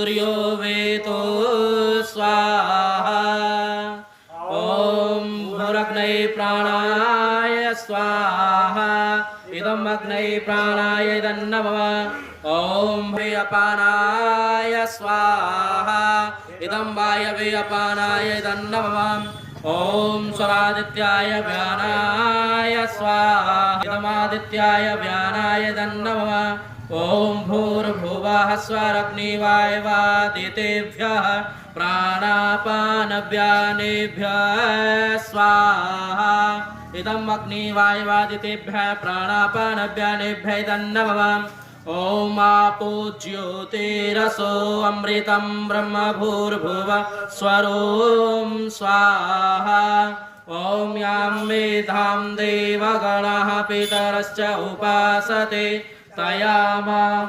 सूर्यो वेतो स्वाहा। ॐ भूरग्नये प्राणाय स्वाहा। इदम् अग्नये प्राणाय नमः। ॐ भे अपानाय स्वाहा। इदं वायवे अपानाय नमः। ॐ स्वरादित्याय व्यानाय स्वाहा। इदमादित्याय व्यानाय नमः। ॐ भूर्भुवः स्वरग्निवायवादितेभ्यः प्राणापानव्यानेभ्यः स्वाहा। इदम् अग्निवायवादितेभ्यः प्राणापानव्यानेभ्यः नमः। ॐ आपो ज्योतिरसो अमृतं ब्रह्म भूर्भुवः स्वरों स्वाहा। ॐ यां मेधां देवगणः पितरश्च उपासते तया मां